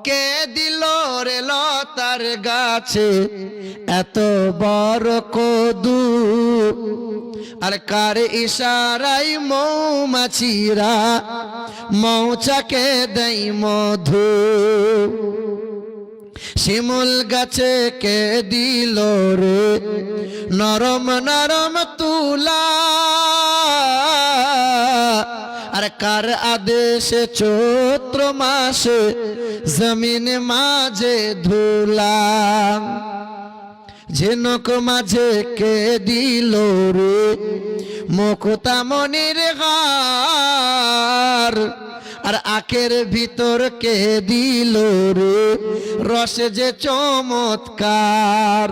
কে দিল রে লতার গাছে এত বড় কদু, আর কার ইশারায় মৌমাছিরা মৌচাকে দেয় মধু। শিমুল গাছে কে দিল রে নরম নরম তুলা, আর কার আদেশে চৈত্র মাসে জমিন মাঝে ধুলা। ঝিনুক মাঝে কে দিল রে মুক্তামণির হার, আর আখের ভিতর কে দিল রে রসে যে চমৎকার।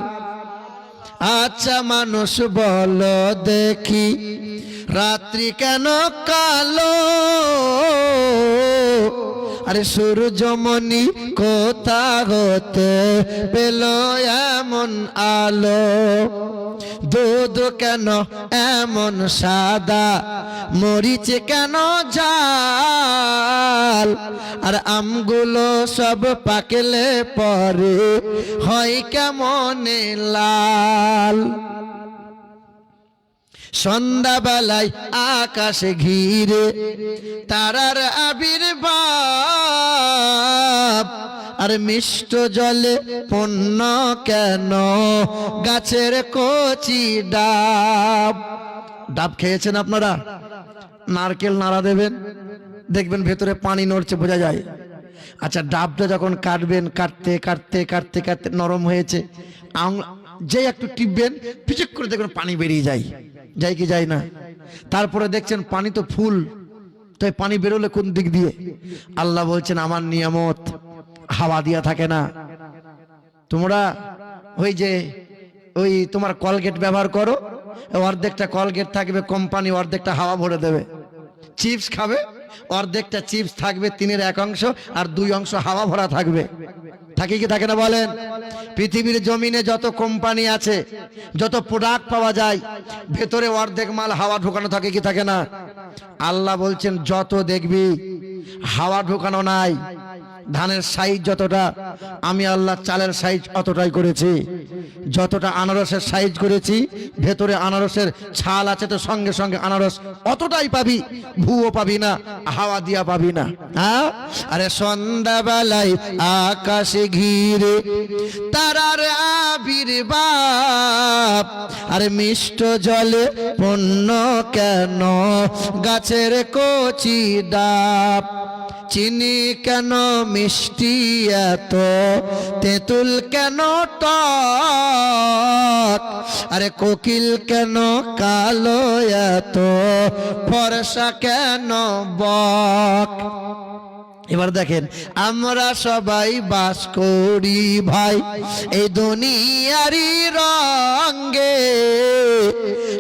আচ্ছা মানুষ বলো দেখি রাত্রি কেন কালো, আরে সূর্যমণি কোথা হতে পেল এমন আলো। দুধ কেন এমন সাদা, মরিচে কেন ঝাল, আর আমগুলো সব পাকলে পরে হয় কেমনে লাল। সন্ধ্যাবেলায় আকাশে ঘিরে তারার আবির্ভাব, আর মিষ্ট জলে পণ্য কেন গাছের কচি ডাব। ডাব খেয়েছেন আপনারা? নারকেল নাড়া দেবেন, দেখবেন ভেতরে পানি নড়ছে, বোঝা যায়। আচ্ছা, ডাবটা যখন কাটবেন, কাটতে কাটতে কাটতে কাটতে নরম হয়েছে, যে একটু টিপবেন পিচক করে দেখবেন পানি বেরিয়ে যায়, যায় কি যায় না? তারপরে দেখছেন পানি তো ফুল, তো পানি বেরোলে কোন দিক দিয়ে? আল্লাহ বলছেন আমার নিয়ামত হাওয়া দিয়া থাকে না। তোমরা ওই তোমার কলগেট ব্যবহার করো, অর্ধেকটা কলগেট থাকবে কোম্পানি, অর্ধেকটা হাওয়া ভরে দেবে। চিপস খাবে, অর্ধেকটা চিপস থাকবে 3/1 অংশ, আর 2 অংশ হাওয়া ভরা থাকবে। থাকে কি থাকে না বলেন? পৃথিবীর জমিনে যত কোম্পানি আছে, যত প্রোডাক্ট পাওয়া যায়, ভেতরে অর্ধেক মাল হাওয়া ঢোকানো থাকে কি থাকে না? আল্লাহ বলছেন যত দেখবি হাওয়া ঢোকানো নাই। ধানের সাইজ যতটা, আমি আল্লাহ চালের সাইজ অতটাই করেছি। যতটা আনারসের সাইজ করেছি, ভেতরে আনারসের ছাল আছে, তো সঙ্গে সঙ্গে আনারস অতটাই পাবি, ভুয়ো পাবি না, হাওয়া দিয়া পাবি না। হ্যাঁ, আরে সন্ধ্যাবেলায় আকাশে ঘিরে তারার আবির্ভাব, আরে মিষ্ট জলে পণ্য কেন গাছের কচি ডাব। চিনি কেন মিষ্টি এত, তেঁতুল কেন টক, আরে কোকিল কেন কালো এত, ফর্সা কেন বক। এবার দেখেন, আমরা সবাই বাস করি ভাই এই দুনিয়ারি রঙে,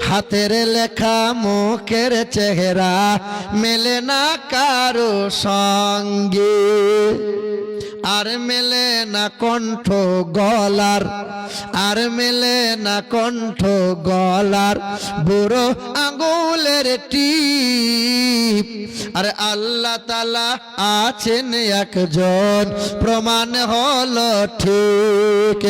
হাতের লেখা মুখের চেহারা মেলে না কারো সঙ্গে, আর মেলে না কণ্ঠ গলার, আর মেলে না কণ্ঠ গলার বুড়ো আঙ্গুলের টিপ। আর আল্লাহ তাআলা আছেন একজন, প্রমাণ হলো ঠিক।